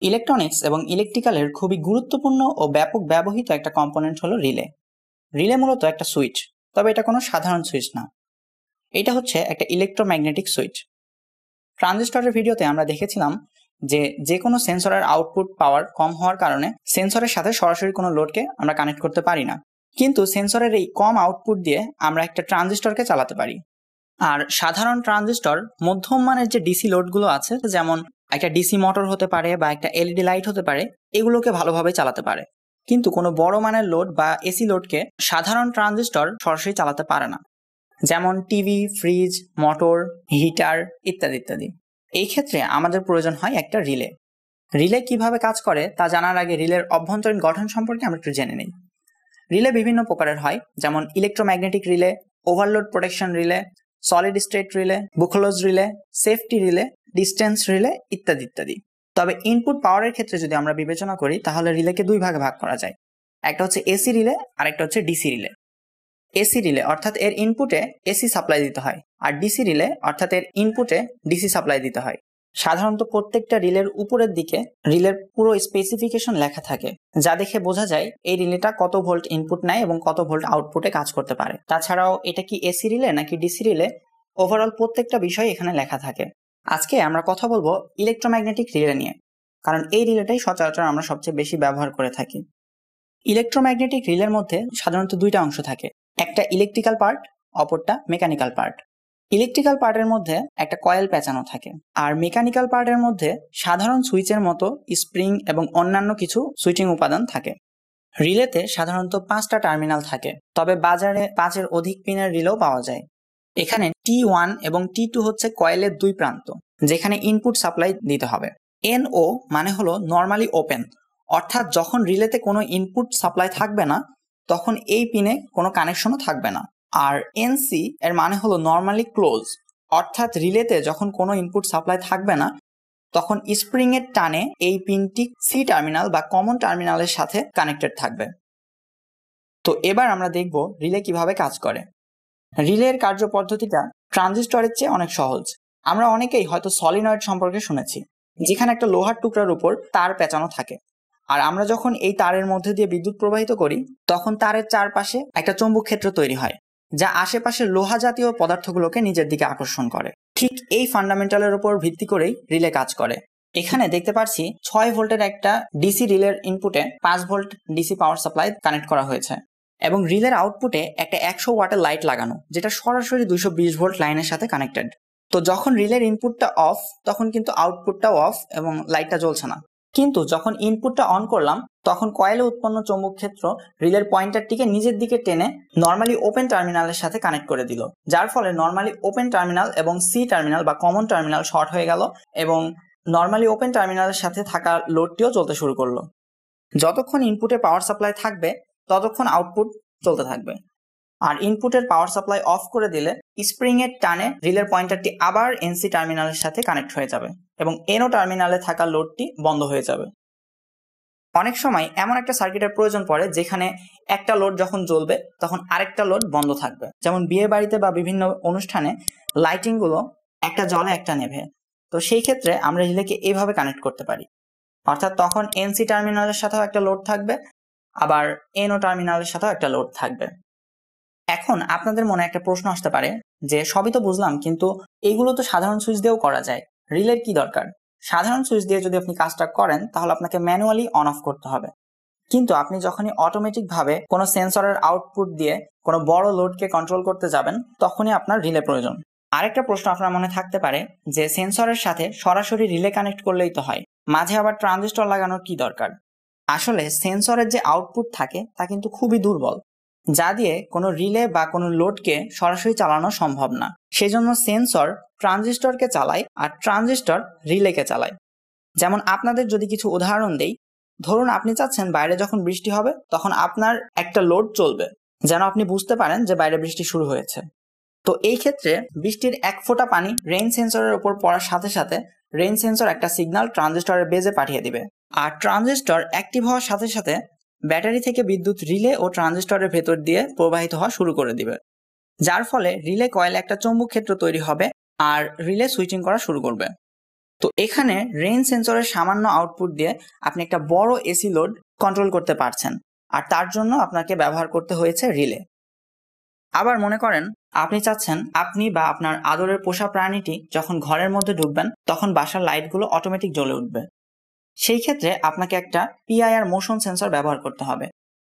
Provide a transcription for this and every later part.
Electronics এবং ইলেকট্রিক্যালের খুবই গুরুত্বপূর্ণ ও ব্যাপক ব্যবহৃত একটা কম্পোনেন্ট হলো রিলে। রিলে মূলত একটা সুইচ, তবে এটা কোনো সাধারণ সুইচ না। এটা হচ্ছে একটা ইলেকট্রোম্যাগনেটিক সুইচ। ট্রানজিস্টরের ভিডিওতে আমরা দেখেছিলাম যে কোনো সেন্সরের আউটপুট পাওয়ার কম হওয়ার কারণে সেন্সরের সাথে সরাসরি কোনো লোডকে আমরা কানেক্ট করতে পারি না, কিন্তু সেন্সরের এই কম আউটপুট দিয়ে আমরা একটা ট্রানজিস্টরকে চালাতে পারি। আর সাধারণ ট্রানজিস্টর মধ্যম মানের যে ডিসি লোডগুলো আছে, যেমন একটা ডিসি মোটর হতে পারে বা একটা এলইডি লাইট হতে পারে, এগুলোকে ভালোভাবে চালাতে পারে। কিন্তু কোনো বড় মানের লোড বা এসি লোডকে সাধারণ ট্রানজিস্টর সরাসরি চালাতে পারে না, যেমন টিভি, ফ্রিজ, মোটর, হিটার ইত্যাদি ইত্যাদি। এই ক্ষেত্রে আমাদের প্রয়োজন হয় একটা রিলে। রিলে কিভাবে কাজ করে তা জানার আগে রিলের অভ্যন্তরীণ গঠন সম্পর্কে আমরা একটু জেনে নিই। রিলে বিভিন্ন প্রকারের হয়, যেমন electromagnetic relay, overload protection relay, solid state relay, Buchholz relay, safety relay, distance relay ইত্যাদি ইত্যাদি। তবে ইনপুট পাওয়ারের ক্ষেত্রে যদি আমরা বিবেচনা করি, তাহলে রিলেকে দুই ভাগে ভাগ করা যায়। একটা হচ্ছে এসি রিলে আর একটা হচ্ছে ডিসি রিলে। এসি রিলে অর্থাৎ এর ইনপুটে এসি সাপ্লাই দিতে হয়, আর ডিসি রিলে অর্থাৎ এর ইনপুটে ডিসি সাপ্লাই দিতে হয়। সাধারণত প্রত্যেকটা রিলের উপরের দিকে রিলের পুরো স্পেসিফিকেশন লেখা থাকে, যা দেখে বোঝা যায় এই রিলেটা কত ভোল্ট ইনপুট নেয় এবং কত ভোল্ট আউটপুটে কাজ করতে পারে। তাছাড়াও এটা কি এসি রিলে নাকি ডিসি রিলে, ওভারঅল প্রত্যেকটা বিষয় এখানে লেখা থাকে। আজকে আমরা কথা বলবো ইলেকট্রোম্যাগনেটিক রিলে নিয়ে, কারণ এই রিলেটাই সচরাচর আমরা সবচেয়ে বেশি ব্যবহার করে থাকি। ইলেকট্রোম্যাগনেটিক রিলের মধ্যে সাধারণত দুইটা অংশ থাকে, একটা ইলেকট্রিক্যাল পার্ট, অপরটা মেকানিক্যাল পার্ট। ইলেকট্রিক্যাল পার্টের মধ্যে একটা কয়েল পেঁচানো থাকে, আর মেকানিক্যাল পার্টের মধ্যে সাধারণ সুইচের মতো স্প্রিং এবং অন্যান্য কিছু সুইচিং উপাদান থাকে। রিলেতে সাধারণত 5টা টার্মিনাল থাকে, তবে বাজারে 5-এর অধিক পিনের রিলেও পাওয়া যায়। এখানে T1 এবং T2 হচ্ছে কয়েলের দুই প্রান্ত, যেখানে ইনপুট সাপ্লাই দিতে হবে। NO মানে হলো নর্মালি ওপেন, অর্থাৎ যখন রিলেতে কোনো ইনপুট সাপ্লাই থাকবে না তখন এই পিনে কোনো কানেকশনও থাকবে না। আর NC এর মানে হলো নর্মালি ক্লোজ, অর্থাৎ রিলেতে যখন কোনো ইনপুট সাপ্লাই থাকবে না তখন স্প্রিং এর টানে এই পিনটি সি টার্মিনাল বা কমন টার্মিনালের সাথে কানেক্টেড থাকবে। তো এবার আমরা দেখব রিলে কিভাবে কাজ করে। রিলের কার্যপদ্ধতিটা ট্রানজিস্টরের চেয়ে অনেক সহজ। আমরা অনেকেই হয়তো সলিনয়েড সম্পর্কে শুনেছি, যেখানে একটা লোহার টুকরার উপর তার পেঁচানো থাকে, আর আমরা যখন এই তারের মধ্যে দিয়ে বিদ্যুৎ প্রবাহিত করি তখন তারের চারপাশে একটা চৌম্বক ক্ষেত্র তৈরি হয়, যা আশেপাশের লোহা জাতীয় পদার্থগুলোকে নিজের দিকে আকর্ষণ করে। ঠিক এই ফান্ডামেন্টালের উপর ভিত্তি করেই রিলে কাজ করে। এখানে দেখতে পাচ্ছি 6 ভোল্টের একটা ডিসি রিলের ইনপুটে 5 volt DC power supply connect করা হয়েছে, এবং রিলের আউটপুটে একটা 100 ওয়াটের লাইট লাগানো, যেটা সরাসরি 220 ভোল্ট লাইনের সাথে কানেক্টেড। তো যখন রিলের ইনপুটটা অফ তখন কিন্তু আউটপুটটাও অফ এবং লাইটটা জ্বলছে না। কিন্তু যখন ইনপুটটা অন করলাম তখন কয়েলে উৎপন্ন চৌম্বক ক্ষেত্র রিলের পয়েন্টারটিকে নিজের দিকে টেনে নর্মালি ওপেন টার্মিনালের সাথে কানেক্ট করে দিল, যার ফলে নর্মালি ওপেন টার্মিনাল এবং সি টার্মিনাল বা কমন টার্মিনাল শর্ট হয়ে গেল এবং নর্মালি ওপেন টার্মিনালের সাথে থাকা লোডটিও চলতে শুরু করলো। যতক্ষণ ইনপুটে পাওয়ার সাপ্লাই থাকবে ততক্ষণ আউটপুট চলতে থাকবে, আর ইনপুটের পাওয়ার সাপ্লাই অফ করে দিলে স্প্রিং এর টানে রিলের পয়েন্টারটি আবার এনসি টার্মিনালের সাথে কানেক্ট হয়ে যাবে এবং এনও টার্মিনালে থাকা লোডটি বন্ধ হয়ে যাবে। অনেক সময় এমন একটা সার্কিটের প্রয়োজন পড়ে যেখানে একটা লোড যখন জ্বলবে তখন আরেকটা লোড বন্ধ থাকবে, যেমন বিয়ে বাড়িতে বা বিভিন্ন অনুষ্ঠানে লাইটিং গুলো একটা জ্বলে একটা নেভে। তো সেই ক্ষেত্রে আমরা রিলেকে এইভাবে কানেক্ট করতে পারি, অর্থাৎ তখন এনসি টার্মিনালের সাথেও একটা লোড থাকবে, আবার এনও টার্মিনালের সাথেও একটা লোড থাকবে। এখন আপনাদের মনে একটা প্রশ্ন আসতে পারে যে সবই তো বুঝলাম, কিন্তু এইগুলো তো সাধারণ সুইচ দিয়েও করা যায়, রিলের কি দরকার? সাধারণ সুইচ দিয়ে যদি আপনি কাজটা করেন তাহলে আপনাকে ম্যানুয়ালি অন অফ করতে হবে, কিন্তু আপনি যখনই অটোমেটিক ভাবে কোনো সেন্সরের আউটপুট দিয়ে কোনো বড় লোডকে কন্ট্রোল করতে যাবেন তখনই আপনার রিলে প্রয়োজন। আরেকটা প্রশ্ন আপনার মনে থাকতে পারে যে সেন্সরের সাথে সরাসরি রিলে কানেক্ট করলেই তো হয়, মাঝে আবার ট্রানজিস্টর লাগানোর কি দরকার? আসলে সেন্সরের যে আউটপুট থাকে তা কিন্তু খুবই দুর্বল, যা দিয়ে কোনো রিলে বা কোনো লোডকে সরাসরি চালানো সম্ভব না। সেজন্য সেন্সর ট্রানজিস্টরকে চালায় আর ট্রানজিস্টর রিলেকে চালায়। যেমন আপনাদের যদি কিছু উদাহরণ দেই, ধরুন আপনি চাচ্ছেন বাইরে যখন বৃষ্টি হবে তখন আপনার একটা লোড চলবে, যেন আপনি বুঝতে পারেন যে বাইরে বৃষ্টি শুরু হয়েছে। তো এই ক্ষেত্রে বৃষ্টির এক ফোঁটা পানি রেইন সেন্সরের উপর পড়ার সাথে সাথে রেইন সেন্সর একটা সিগন্যাল ট্রানজিস্টরের বেজে পাঠিয়ে দিবে, আর ট্রানজিস্টর অ্যাক্টিভ হওয়ার সাথে সাথে ব্যাটারি থেকে বিদ্যুৎ রিলে ও ট্রানজিস্টরের ভেতর দিয়ে প্রবাহিত হওয়া শুরু করে দিবে, যার ফলে রিলে কয়েলে একটা চৌম্বক ক্ষেত্র তৈরি হবে আর রিলে সুইচিং করা শুরু করবে। তো এখানে রেঞ্জ সেন্সরের সামান্য আউটপুট দিয়ে আপনি একটা বড় এসি লোড কন্ট্রোল করতে পারছেন, আর তার জন্য আপনাকে ব্যবহার করতে হয়েছে রিলে। আবার মনে করেন আপনি চাচ্ছেন আপনি বা আপনার আদরের পোষা প্রাণীটি যখন ঘরের মধ্যে ঢুকবেন তখন বাসার লাইটগুলো অটোমেটিক জ্বলে উঠবে। সেই ক্ষেত্রে আপনাকে একটা পিআইআর মোশন সেন্সর ব্যবহার করতে হবে।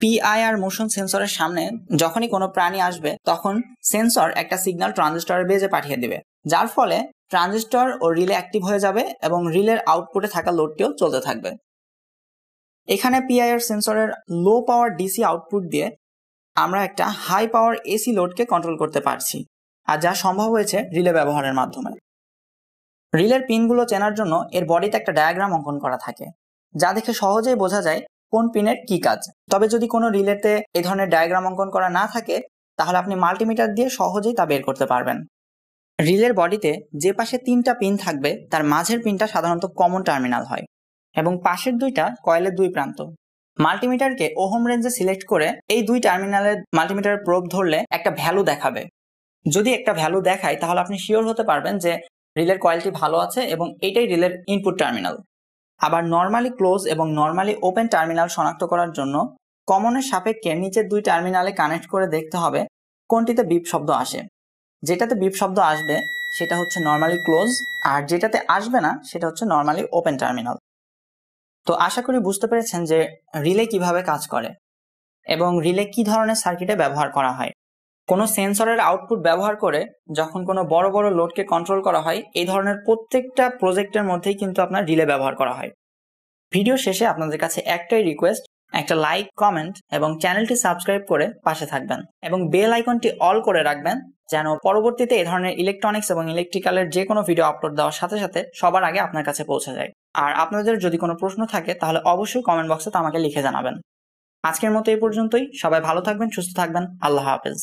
পিআইআর মোশন সেন্সরের সামনে যখনই কোনো প্রাণী আসবে তখন সেন্সর একটা সিগন্যাল ট্রানজিস্টরের বেজে পাঠিয়ে দিবে, যার ফলে ট্রানজিস্টর ও রিলে অ্যাক্টিভ হয়ে যাবে এবং রিলের আউটপুটে থাকা লোডটিও চলতে থাকবে। এখানে পিআইআর সেন্সরের লো পাওয়ার ডিসি আউটপুট দিয়ে আমরা একটা হাই পাওয়ার এসি লোডকে কন্ট্রোল করতে পারছি, আর যা সম্ভব হয়েছে রিলে ব্যবহারের মাধ্যমে। রিলের পিনগুলো চেনার জন্য এর বডিতে একটা ডায়াগ্রাম অঙ্কন করা থাকে, যা দেখে সহজেই বোঝা যায় কোন পিনের কি কাজ। তবে যদি কোনো রিলেতে এই ধরনের ডায়াগ্রাম অঙ্কন করা না থাকে তাহলে আপনি মাল্টিমিটার দিয়ে সহজেই তা বের করতে পারবেন। রিলের বডিতে যে পাশে 3টা পিন থাকবে তার মাঝের পিনটা সাধারণত কমন টার্মিনাল হয় এবং পাশের 2টা কয়েলের 2 প্রান্ত। মাল্টিমিটারকে ওহম রেঞ্জে সিলেক্ট করে এই 2 টার্মিনালের মাল্টিমিটারের প্রোব ধরলে একটা ভ্যালু দেখাবে। যদি একটা ভ্যালু দেখায় তাহলে আপনি শিওর হতে পারবেন যে রিলের কয়েলটি ভালো আছে এবং এটাই রিলের ইনপুট টার্মিনাল। আবার নর্মালি ক্লোজ এবং নর্মালি ওপেন টার্মিনাল শনাক্ত করার জন্য কমনের সাপেক্ষে নিচের 2 টার্মিনালে কানেক্ট করে দেখতে হবে কোনটিতে বিপ শব্দ আসে। যেটাতে বিপ শব্দ আসবে সেটা হচ্ছে নর্মালি ক্লোজ, আর যেটাতে আসবে না সেটা হচ্ছে নর্মালি ওপেন টার্মিনাল। তো আশা করি বুঝতে পেরেছেন যে রিলে কিভাবে কাজ করে এবং রিলে কি ধরনের সার্কিটে ব্যবহার করা হয়। কোনো সেন্সরের আউটপুট ব্যবহার করে যখন কোনো বড় বড় লোডকে কন্ট্রোল করা হয় এই ধরনের প্রত্যেকটা প্রজেক্টের মধ্যেই কিন্তু আপনার রিলে ব্যবহার করা হয়। ভিডিও শেষে আপনাদের কাছে একটাই রিকোয়েস্ট, একটা লাইক, কমেন্ট এবং চ্যানেলটি সাবস্ক্রাইব করে পাশে থাকবেন এবং বেল আইকনটি অল করে রাখবেন যেন পরবর্তীতে এই ধরনের ইলেকট্রনিক্স এবং ইলেকট্রিক্যালের যে কোনো ভিডিও আপলোড দেওয়ার সাথে সাথে সবার আগে আপনার কাছে পৌঁছে যায়। আর আপনাদের যদি কোনো প্রশ্ন থাকে তাহলে অবশ্যই কমেন্ট বক্সে তা আমাকে লিখে জানাবেন। আজকের মতো এই পর্যন্তই। সবাই ভালো থাকবেন, সুস্থ থাকবেন। আল্লাহ হাফেজ।